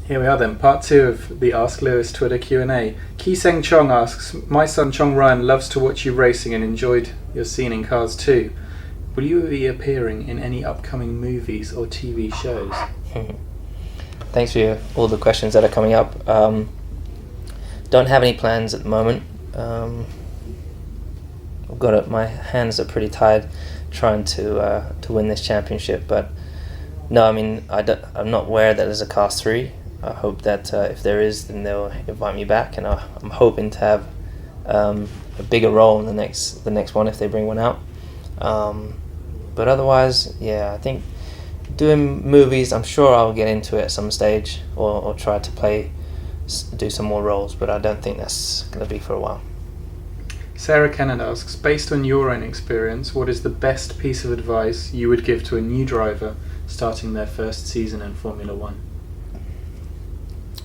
Here we are then, part 2 of the Ask Lewis Twitter Q&A. Ki-Seng Chong asks, my son Chong Ryan loves to watch you racing and enjoyed your scene in Cars 2. Will you be appearing in any upcoming movies or TV shows? Thanks for all the questions that are coming up. Don't have any plans at the moment. My hands are pretty tied trying to win this championship, but no, I mean, I'm not aware that there's a Cars 3. I hope that if there is, then they'll invite me back, and I'm hoping to have a bigger role in the next one if they bring one out. But otherwise, yeah, I think doing movies, I'm sure I'll get into it at some stage, or try to do some more roles, but I don't think that's going to be for a while. Sarah Kennard asks, based on your own experience, what is the best piece of advice you would give to a new driver starting their first season in Formula One?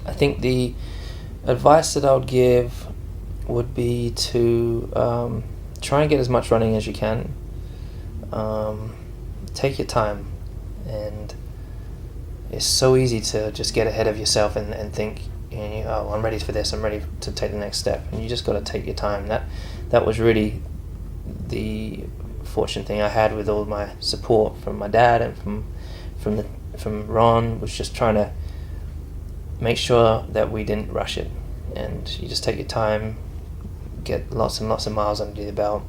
I think the advice that I would give would be to try and get as much running as you can. Take your time, and it's so easy to just get ahead of yourself and think, oh, I'm ready for this, I'm ready to take the next step, and you just got to take your time. That was really the fortunate thing I had with all my support from my dad and from Ron, was just trying to make sure that we didn't rush it, and you just take your time, get lots and lots of miles under your belt,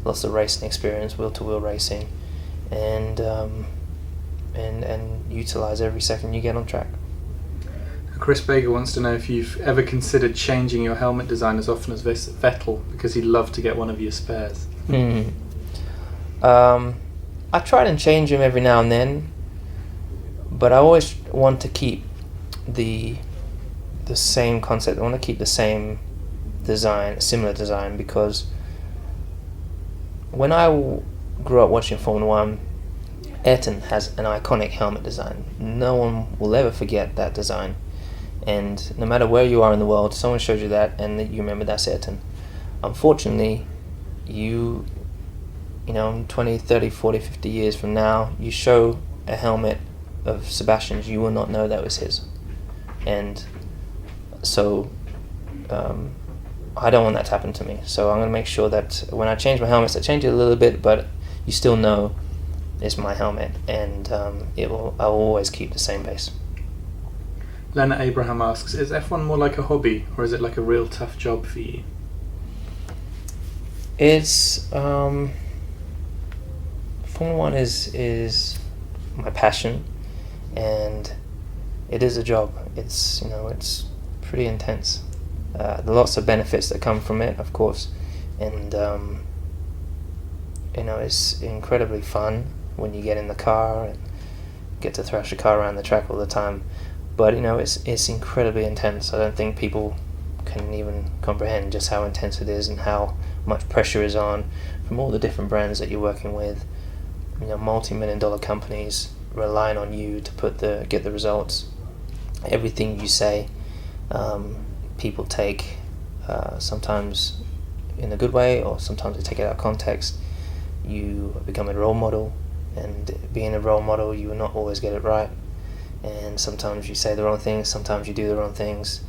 lots of racing experience, wheel-to-wheel racing, and utilize every second you get on track. Chris Baker wants to know if you've ever considered changing your helmet design as often as Vettel, because he'd love to get one of your spares. I try and change them every now and then, but I always want to keep the same concept. I want to keep the same design, similar design, because when I grew up watching Formula One, Ayrton has an iconic helmet design. No one will ever forget that design, and no matter where you are in the world, someone shows you that and you remember that's Ayrton. Unfortunately, you know, 20, 30, 40, 50 years from now, you show a helmet of Sebastian's, you will not know that was his. And so I don't want that to happen to me. So I'm going to make sure that when I change my helmets, I change it a little bit, but you still know it's my helmet, and I'll always keep the same base. Lena Abraham asks, is F1 more like a hobby, or is it like a real tough job for you? It's Formula One is my passion, and it is a job. It's pretty intense. There are lots of benefits that come from it, of course, and it's incredibly fun when you get in the car and get to thrash the car around the track all the time. But it's incredibly intense. I don't think people can even comprehend just how intense it is and how much pressure is on from all the different brands that you're working with. Multi-million-dollar companies relying on you to get the results. Everything you say, people take sometimes in a good way, or sometimes they take it out of context. You become a role model, and being a role model, you will not always get it right. And sometimes you say the wrong things, sometimes you do the wrong things.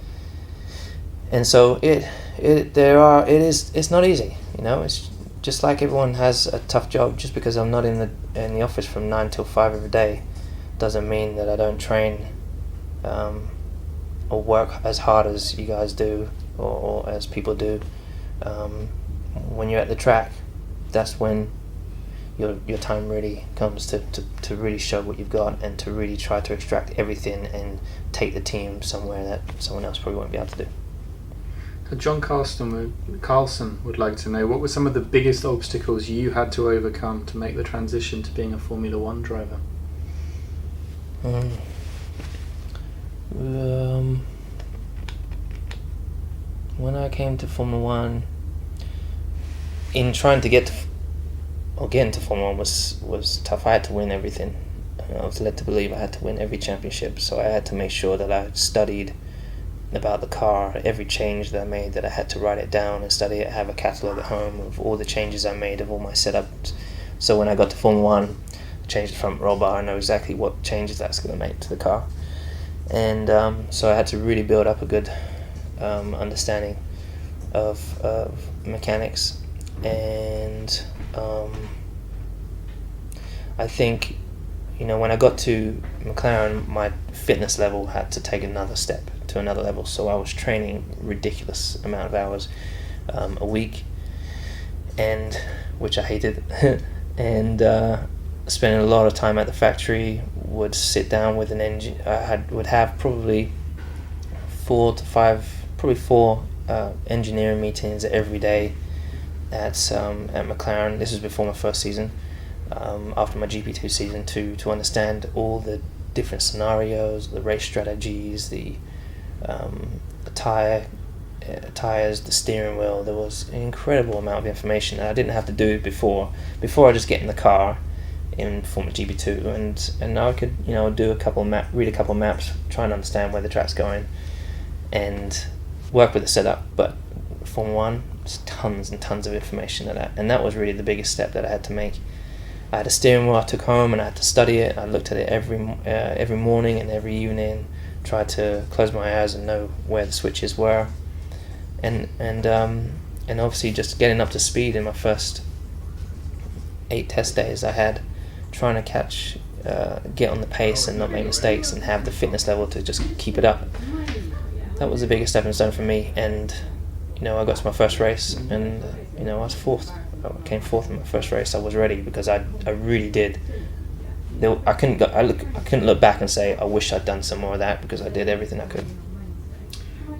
And so it's not easy. It's just like everyone has a tough job. Just because I'm not in the office from 9 till 5 every day doesn't mean that I don't train or work as hard as you guys do, or as people do. When you're at the track, that's when your time really comes to really show what you've got, and to really try to extract everything and take the team somewhere that someone else probably won't be able to do. John Carlson would like to know, what were some of the biggest obstacles you had to overcome to make the transition to being a Formula One driver? When I came to Formula One, in trying to get into Formula One was tough. I had to win everything. I was led to believe I had to win every championship, so I had to make sure that I studied about the car, every change that I made, that I had to write it down and study it, have a catalogue at home of all the changes I made, of all my setups. So when I got to Formula One, I changed the front roll bar, I know exactly what changes that's going to make to the car. And so I had to really build up a good understanding of mechanics. And I think, when I got to McLaren, my fitness level had to take another step to another level. So I was training ridiculous amount of hours a week, and which I hated, and spending a lot of time at the factory. Would sit down with an engine. Would have probably 4 engineering meetings every day at McLaren. This was before my first season. After my GP2 season, to understand all the different scenarios, the race strategies, the tires, the steering wheel. There was an incredible amount of information that I didn't have to do before I just get in the car in Formula GP2, and now I could do read a couple maps, try and understand where the track's going, and work with the setup. But Formula 1, just tons and tons of information and that was really the biggest step that I had to make. I had a steering wheel I took home and I had to study it. I looked at it every morning and every evening, tried to close my eyes and know where the switches were, and obviously just getting up to speed in my first 8 test days. I had trying to get on the pace and not make mistakes and have the fitness level to just keep it up. That was the biggest stepping stone for me. And I got to my first race and I was fourth. I came fourth in my first race. I was ready because I really did. I couldn't look back and say I wish I'd done some more of that, because I did everything I could.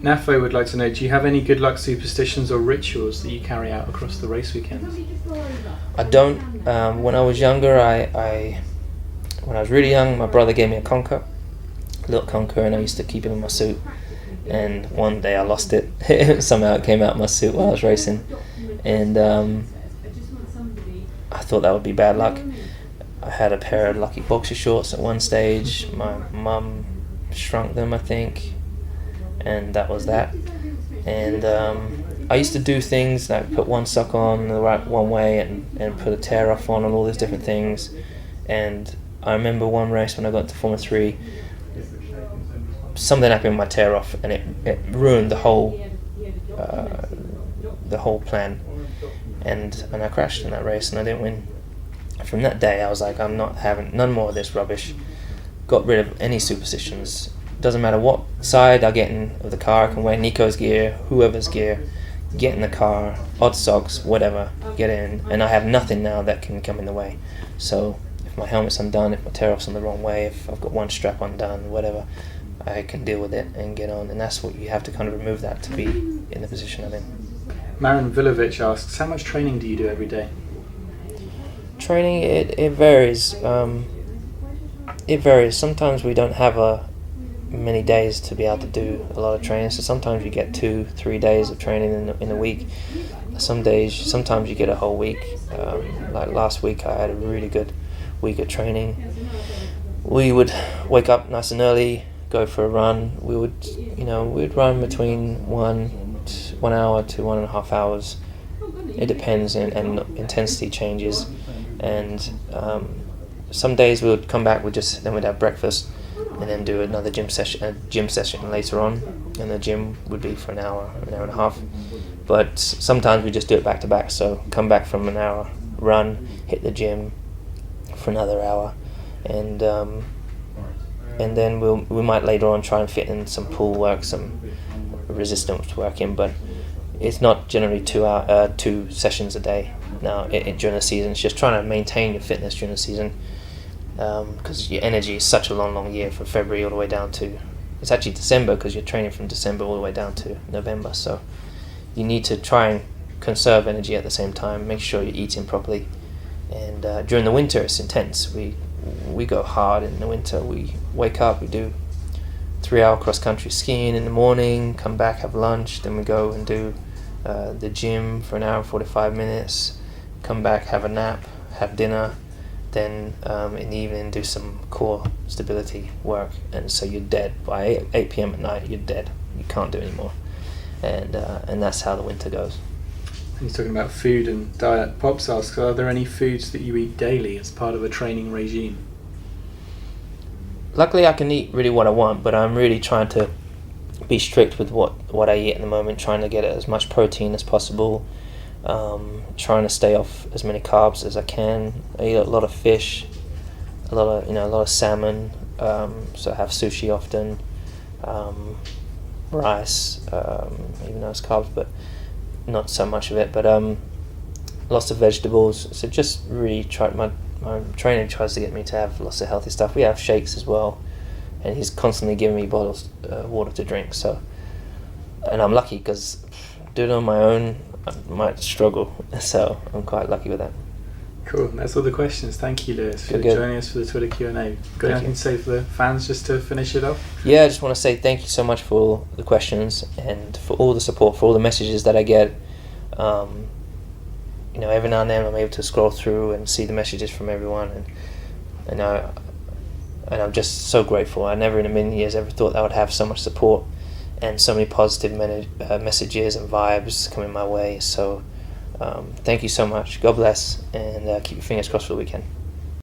Nafo would like to know, do you have any good luck superstitions or rituals that you carry out across the race weekends? I don't. When I was younger, when I was really young, my brother gave me a little Conker, and I used to keep it in my suit. And one day I lost it. Somehow it came out of my suit while I was racing, and I thought that would be bad luck. I had a pair of lucky boxer shorts at one stage. My mum shrunk them, I think, and that was that. And I used to do things like put one sock on the right one way and put a tear off on and all these different things. And I remember one race when I got to Formula 3, something happened with my tear off, and it ruined the whole plan. And I crashed in that race and I didn't win. From that day I was like, I'm not having none more of this rubbish. Got rid of any superstitions. Doesn't matter what side I get in of the car, I can wear Nico's gear, whoever's gear, get in the car, odd socks, whatever, get in, and I have nothing now that can come in the way. So if my helmet's undone, if my tear off's on the wrong way, if I've got one strap undone, whatever, I can deal with it and get on. And that's what you have to kind of remove that to be in the position I'm in. Marin Vilovic asks, how much training do you do every day? Training, it varies. It varies. Sometimes we don't have many days to be able to do a lot of training, so sometimes you get 2-3 days of training in a week. Sometimes you get a whole week. Like last week I had a really good week of training. We would wake up nice and early, go for a run. We'd run between 1 hour to 1.5 hours. It depends, and intensity changes. And some days we would come back, we'd have breakfast and then do another gym session later on, and the gym would be for an hour and a half. But sometimes we just do it back to back, so come back from an hour run, hit the gym for another hour, and then we might later on try and fit in some pull work, some resistance work in, but it's not generally 2 sessions a day now during the season. It's just trying to maintain your fitness during the season, because your energy is such a long year, from February all the way down to, it's actually December, because you're training from December all the way down to November. So you need to try and conserve energy at the same time, make sure you're eating properly. And during the winter it's intense. We go hard in the winter. We wake up, we do 3-hour cross-country skiing in the morning, come back, have lunch, then we go and do the gym for an hour and 45 minutes, come back, have a nap, have dinner, then in the evening do some core stability work, and so you're dead. By 8 p.m. at night, you're dead. You can't do it anymore. And that's how the winter goes. He's talking about food and diet. Pops asks, are there any foods that you eat daily as part of a training regime? luckily I can eat really what I want, but I'm really trying to be strict with what I eat at the moment, trying to get as much protein as possible, trying to stay off as many carbs as I can. I eat a lot of fish, a lot of salmon, so I have sushi often, rice, even though it's carbs, but not so much of it, but lots of vegetables. So just really my trainer tries to get me to have lots of healthy stuff. We have shakes as well, and he's constantly giving me bottles of water to drink. So, and I'm lucky because doing it on my own, I might struggle. So I'm quite lucky with that. Cool. That's all the questions. Thank you, Lewis, for Good. joining us for the Twitter Q&A. Got Thank anything you. to say for the fans just to finish it off? Yeah, I just want to say thank you so much for all the questions and for all the support, for all the messages that I get. Every now and then I'm able to scroll through and see the messages from everyone, and I'm just so grateful. I never in a million years ever thought I would have so much support and so many positive messages and vibes coming my way. So thank you so much. God bless, and keep your fingers crossed for the weekend.